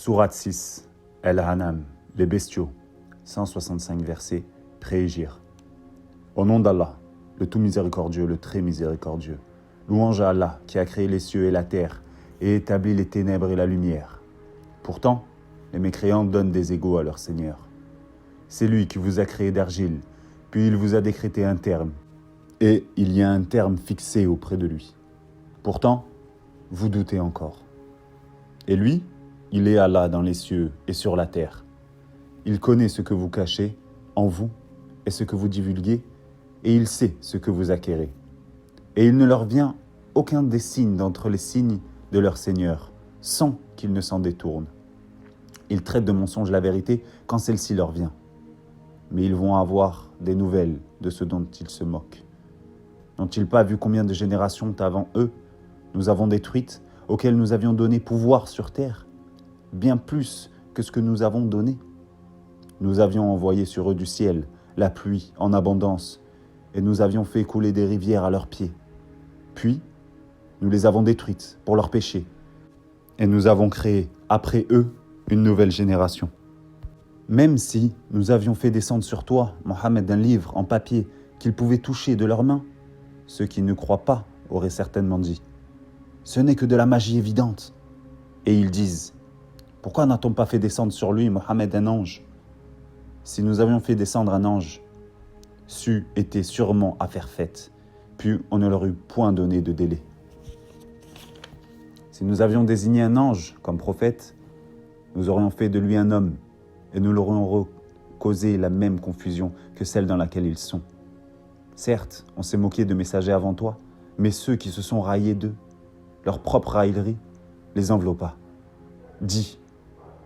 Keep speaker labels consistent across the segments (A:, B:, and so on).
A: Sourate 6, El-An'am, les bestiaux, 165 versets, pré-Hégire. Au nom d'Allah, le tout miséricordieux, le très miséricordieux. Louange à Allah qui a créé les cieux et la terre et établi les ténèbres et la lumière. Pourtant, les mécréants donnent des égaux à leur Seigneur. C'est lui qui vous a créé d'argile, puis il vous a décrété un terme. Et il y a un terme fixé auprès de lui. Pourtant, vous doutez encore. Et lui, il est Allah dans les cieux et sur la terre. Il connaît ce que vous cachez en vous et ce que vous divulguez, et il sait ce que vous acquérez. Et il ne leur vient aucun des signes d'entre les signes de leur Seigneur, sans qu'ils ne s'en détournent. Ils traitent de mensonge la vérité quand celle-ci leur vient. Mais ils vont avoir des nouvelles de ce dont ils se moquent. N'ont-ils pas vu combien de générations avant eux nous avons détruites, auxquelles nous avions donné pouvoir sur terre, bien plus que ce que nous avons donné? Nous avions envoyé sur eux du ciel la pluie en abondance, et nous avions fait couler des rivières à leurs pieds. Puis, nous les avons détruites pour leurs péchés, et nous avons créé, après eux, une nouvelle génération. Même si nous avions fait descendre sur toi, Mohammed, un livre en papier qu'ils pouvaient toucher de leurs mains, ceux qui ne croient pas auraient certainement dit « Ce n'est que de la magie évidente ». Et ils disent « Pourquoi n'a-t-on pas fait descendre sur lui, Mohammed, un ange ?» Si nous avions fait descendre un ange, c'eût été sûrement affaire faite, puis on ne leur eût point donné de délai. Si nous avions désigné un ange comme prophète, nous aurions fait de lui un homme, et nous leur aurions causé la même confusion que celle dans laquelle ils sont. Certes, on s'est moqué de messagers avant toi, mais ceux qui se sont raillés d'eux, leur propre raillerie, les enveloppa. Dis,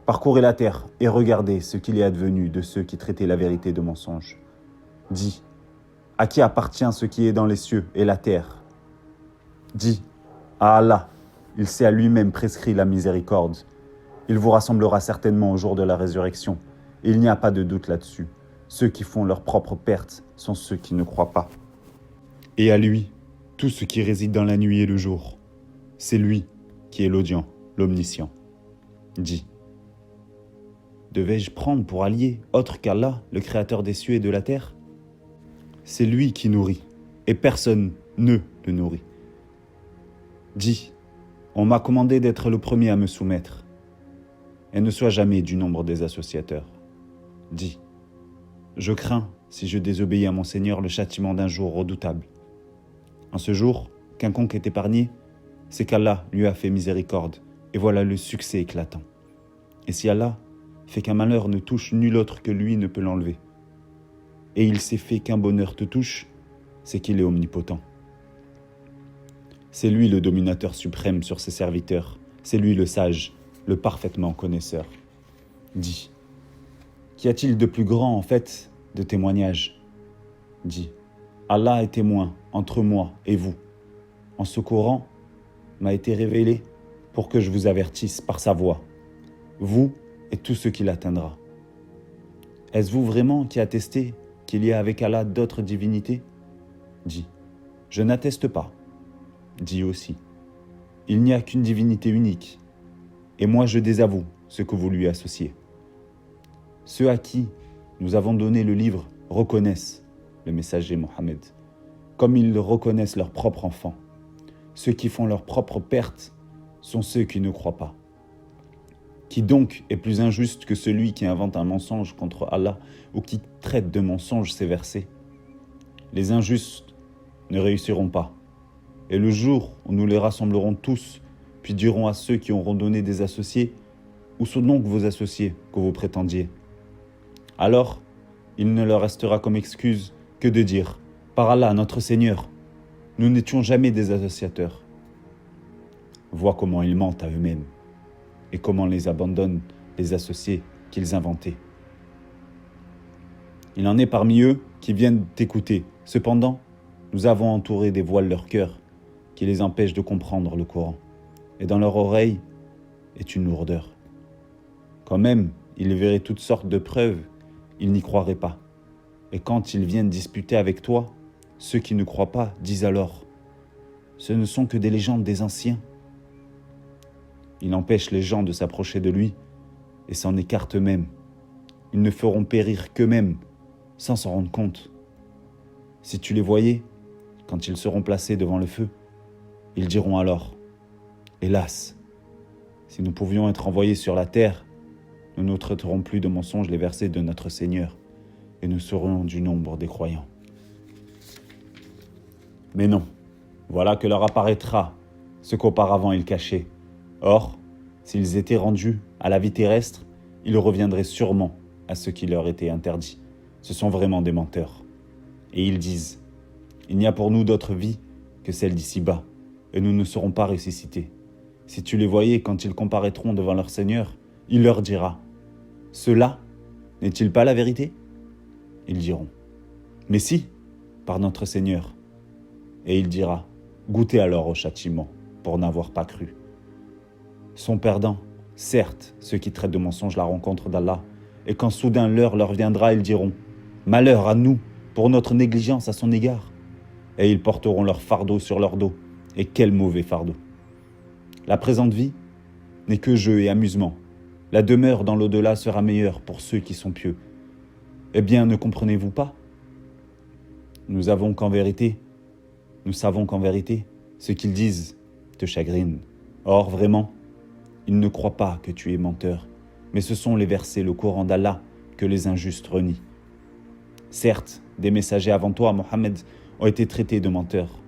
A: parcourez la terre et regardez ce qu'il est advenu de ceux qui traitaient la vérité de mensonge. Dis, à qui appartient ce qui est dans les cieux et la terre? Dis, à Allah, il s'est à lui-même prescrit la miséricorde. Il vous rassemblera certainement au jour de la résurrection. Et il n'y a pas de doute là-dessus. Ceux qui font leur propre perte sont ceux qui ne croient pas. Et à lui, tout ce qui réside dans la nuit et le jour. C'est lui qui est l'audient, l'omniscient. Dis, devais-je prendre pour allié autre qu'Allah, le créateur des cieux et de la terre? C'est lui qui nourrit, et personne ne le nourrit. Dis, on m'a commandé d'être le premier à me soumettre, et ne sois jamais du nombre des associateurs. Dis, je crains, si je désobéis à mon Seigneur, le châtiment d'un jour redoutable. En ce jour, quiconque est épargné, c'est qu'Allah lui a fait miséricorde, et voilà le succès éclatant. Et si Allah fait qu'un malheur ne touche nul autre que lui ne peut l'enlever, et il s'est fait qu'un bonheur te touche, c'est qu'il est omnipotent. C'est lui le dominateur suprême sur ses serviteurs, c'est lui le sage, le parfaitement connaisseur. Dis, qu'y a-t-il de plus grand en fait de témoignage? Dis, Allah est témoin entre moi et vous. En ce Coran m'a été révélé pour que je vous avertisse par sa voix, vous et tout ce qui l'atteindra. Est-ce vous vraiment qui attestez qu'il y a avec Allah d'autres divinités? Dis, je n'atteste pas. Dis aussi, il n'y a qu'une divinité unique, et moi je désavoue ce que vous lui associez. Ceux à qui nous avons donné le livre reconnaissent le messager Mohammed, comme ils le reconnaissent leur propre enfant. Ceux qui font leur propre perte sont ceux qui ne croient pas. Qui donc est plus injuste que celui qui invente un mensonge contre Allah ou qui traite de mensonge ces versets? Les injustes ne réussiront pas. Et le jour où nous les rassemblerons tous, puis dirons à ceux qui auront donné des associés, où sont donc vos associés que vous prétendiez? Alors, il ne leur restera comme excuse que de dire, par Allah, notre Seigneur, nous n'étions jamais des associateurs. Vois comment ils mentent à eux-mêmes et comment les abandonnent les associés qu'ils inventaient. Il en est parmi eux qui viennent t'écouter. Cependant, nous avons entouré des voiles leur cœur qui les empêchent de comprendre le Coran. Et dans leur oreille est une lourdeur. Quand même, ils verraient toutes sortes de preuves, ils n'y croiraient pas. Et quand ils viennent disputer avec toi, ceux qui ne croient pas disent alors « Ce ne sont que des légendes des anciens ». Il empêche les gens de s'approcher de lui et s'en écartent eux-mêmes. Ils ne feront périr qu'eux-mêmes, sans s'en rendre compte. Si tu les voyais, quand ils seront placés devant le feu, ils diront alors, « Hélas, si nous pouvions être envoyés sur la terre, nous ne traiterons plus de mensonges les versets de notre Seigneur, et nous serions du nombre des croyants. » Mais non, voilà que leur apparaîtra ce qu'auparavant ils cachaient. Or, s'ils étaient rendus à la vie terrestre, ils reviendraient sûrement à ce qui leur était interdit. Ce sont vraiment des menteurs. Et ils disent, « Il n'y a pour nous d'autre vie que celle d'ici-bas, et nous ne serons pas ressuscités. » Si tu les voyais quand ils comparaîtront devant leur Seigneur, il leur dira, « Cela n'est-il pas la vérité ?» Ils diront, « Mais si, par notre Seigneur. » Et il dira, « Goûtez alors au châtiment, pour n'avoir pas cru. » Sont perdants, certes, ceux qui traitent de mensonges la rencontre d'Allah, et quand soudain l'heure leur viendra, ils diront, « Malheur à nous, pour notre négligence à son égard. » Et ils porteront leur fardeau sur leur dos, et quel mauvais fardeau. La présente vie n'est que jeu et amusement. La demeure dans l'au-delà sera meilleure pour ceux qui sont pieux. Eh bien, ne comprenez-vous pas ? Nous savons qu'en vérité, ce qu'ils disent te chagrine. Or, vraiment, ils ne croient pas que tu es menteur, mais ce sont les versets, le Coran d'Allah, que les injustes renient. Certes, des messagers avant toi, Mohammed, ont été traités de menteurs.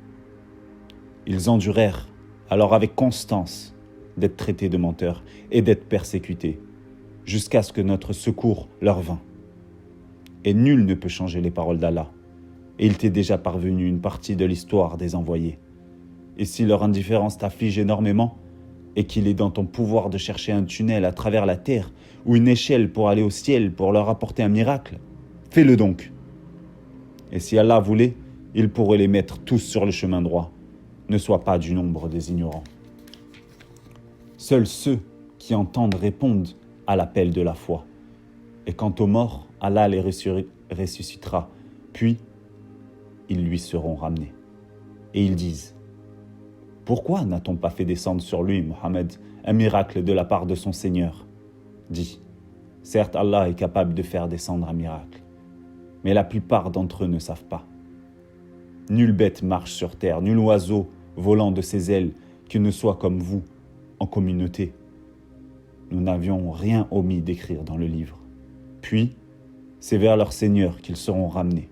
A: Ils endurèrent, alors avec constance, d'être traités de menteurs et d'être persécutés, jusqu'à ce que notre secours leur vînt. Et nul ne peut changer les paroles d'Allah, et il t'est déjà parvenu une partie de l'histoire des envoyés. Et si leur indifférence t'afflige énormément, et qu'il est dans ton pouvoir de chercher un tunnel à travers la terre, ou une échelle pour aller au ciel pour leur apporter un miracle, fais-le donc. Et si Allah voulait, il pourrait les mettre tous sur le chemin droit. Ne sois pas du nombre des ignorants. Seuls ceux qui entendent répondent à l'appel de la foi. Et quant aux morts, Allah les ressuscitera, puis ils lui seront ramenés. Et ils disent, « Pourquoi n'a-t-on pas fait descendre sur lui, Mohammed, un miracle de la part de son Seigneur ?» Dis, « Certes, Allah est capable de faire descendre un miracle, mais la plupart d'entre eux ne savent pas. Nulle bête marche sur terre, nul oiseau volant de ses ailes qui ne soit comme vous, en communauté. Nous n'avions rien omis d'écrire dans le livre. Puis, c'est vers leur Seigneur qu'ils seront ramenés.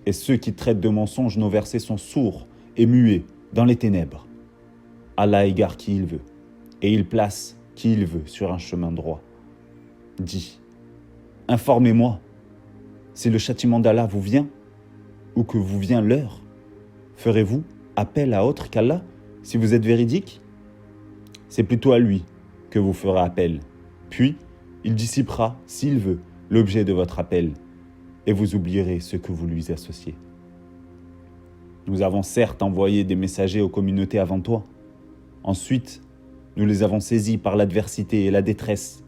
A: Et ceux qui traitent de mensonges nos versets sont sourds et muets dans les ténèbres. Allah égare qui il veut, et il place qui il veut sur un chemin droit. Dis, informez-moi, si le châtiment d'Allah vous vient, ou que vous vient l'heure, ferez-vous appel à autre qu'Allah si vous êtes véridique ? C'est plutôt à lui que vous ferez appel. Puis, il dissipera, s'il veut, l'objet de votre appel, et vous oublierez ce que vous lui associez. Nous avons certes envoyé des messagers aux communautés avant toi. Ensuite, nous les avons saisis par l'adversité et la détresse.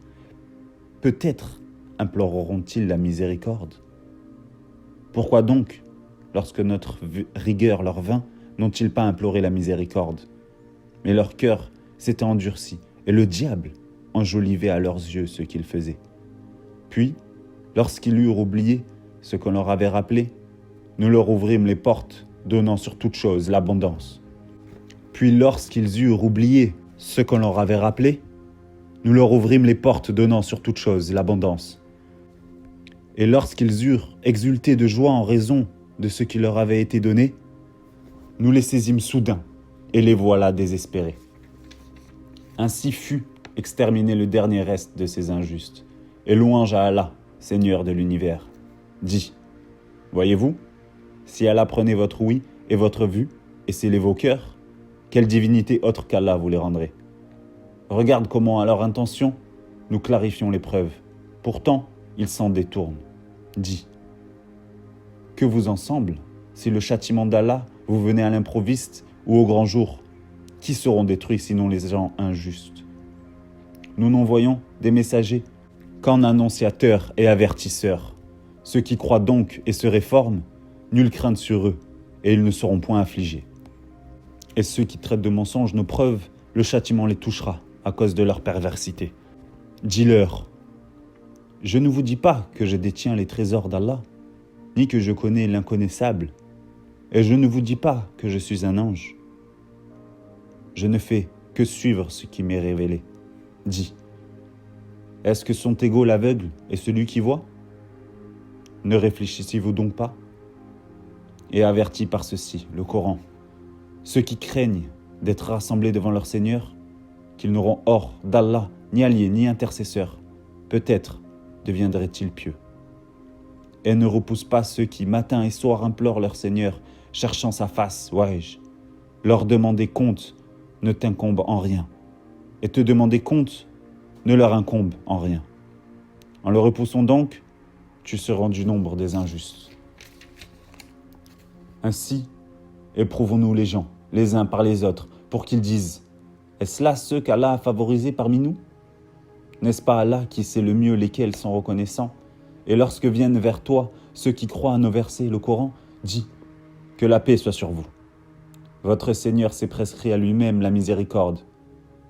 A: Peut-être imploreront-ils la miséricorde. Pourquoi donc, lorsque notre rigueur leur vint, n'ont-ils pas imploré la miséricorde ? Mais leur cœur s'était endurci, et le diable enjolivait à leurs yeux ce qu'ils faisaient. Puis, lorsqu'ils eurent oublié ce qu'on leur avait rappelé, nous leur ouvrîmes les portes, donnant sur toute chose l'abondance. Puis lorsqu'ils eurent oublié ce qu'on leur avait rappelé, nous leur ouvrîmes les portes, donnant sur toute chose l'abondance. Et lorsqu'ils eurent exulté de joie en raison de ce qui leur avait été donné, nous les saisîmes soudain, et les voilà désespérés. Ainsi fut exterminé le dernier reste de ces injustes. Et louange à Allah, Seigneur de l'univers. Dis, voyez-vous, si Allah prenait votre ouïe et votre vue, et scellait vos cœurs, quelle divinité autre qu'Allah vous les rendrait ? Regarde comment, à leur intention, nous clarifions les preuves. Pourtant, ils s'en détournent. Dis, que vous en semble, si le châtiment d'Allah vous venait à l'improviste ou au grand jour ? Qui seront détruits sinon les gens injustes ? Nous n'envoyons des messagers qu'en annonciateurs et avertisseurs. Ceux qui croient donc et se réforment, nulle crainte sur eux, et ils ne seront point affligés. Et ceux qui traitent de mensonges nos preuves, le châtiment les touchera à cause de leur perversité. Dis-leur, Je ne vous dis pas que je détiens les trésors d'Allah, ni que je connais l'inconnaissable, et je ne vous dis pas que je suis un ange. Je ne fais que suivre ce qui m'est révélé. Dis, est-ce que sont égaux l'aveugle et celui qui voit? Ne réfléchissez-vous donc pas? Et avertis par ceci, le Coran, ceux qui craignent d'être rassemblés devant leur Seigneur, qu'ils n'auront hors d'Allah ni alliés ni intercesseurs, peut-être deviendraient-ils pieux. Et ne repousse pas ceux qui matin et soir implorent leur Seigneur, cherchant sa face, ouai. Leur demander compte ne t'incombe en rien, et te demander compte ne leur incombe en rien. En le repoussant donc, tu seras du nombre des injustes. Ainsi, éprouvons-nous les gens, les uns par les autres, pour qu'ils disent « Est-ce là ceux qu'Allah a favorisés parmi nous ?» N'est-ce pas Allah qui sait le mieux lesquels sont reconnaissants? Et lorsque viennent vers toi ceux qui croient à nos versets, le Coran, dis que la paix soit sur vous. Votre Seigneur s'est prescrit à lui-même la miséricorde.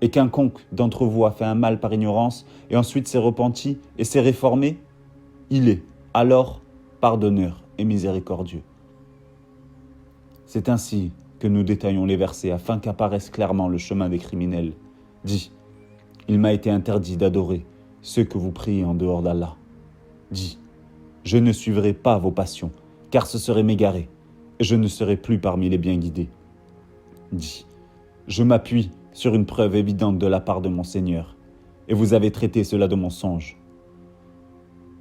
A: Et quiconque d'entre vous a fait un mal par ignorance et ensuite s'est repenti et s'est réformé, il est alors pardonneur et miséricordieux. C'est ainsi que nous détaillons les versets afin qu'apparaisse clairement le chemin des criminels. Dis, il m'a été interdit d'adorer ceux que vous priez en dehors d'Allah. Dis, je ne suivrai pas vos passions, car ce serait m'égarer, et je ne serai plus parmi les bien guidés. Dis, je m'appuie sur une preuve évidente de la part de mon Seigneur, et vous avez traité cela de mensonge.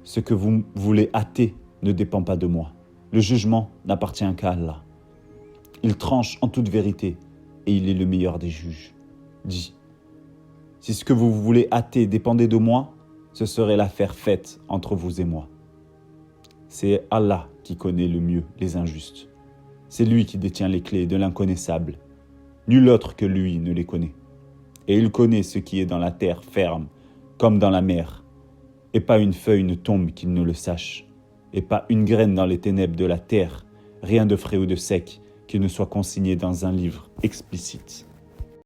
A: Ce que vous voulez hâter ne dépend pas de moi. Le jugement n'appartient qu'à Allah. Il tranche en toute vérité, et il est le meilleur des juges. Dis, si ce que vous voulez hâter dépendait de moi, ce serait l'affaire faite entre vous et moi. C'est Allah qui connaît le mieux les injustes. C'est lui qui détient les clés de l'inconnaissable. Nul autre que lui ne les connaît. Et il connaît ce qui est dans la terre ferme, comme dans la mer. Et pas une feuille ne tombe qu'il ne le sache. Et pas une graine dans les ténèbres de la terre, rien de frais ou de sec, qui ne soit consigné dans un livre explicite.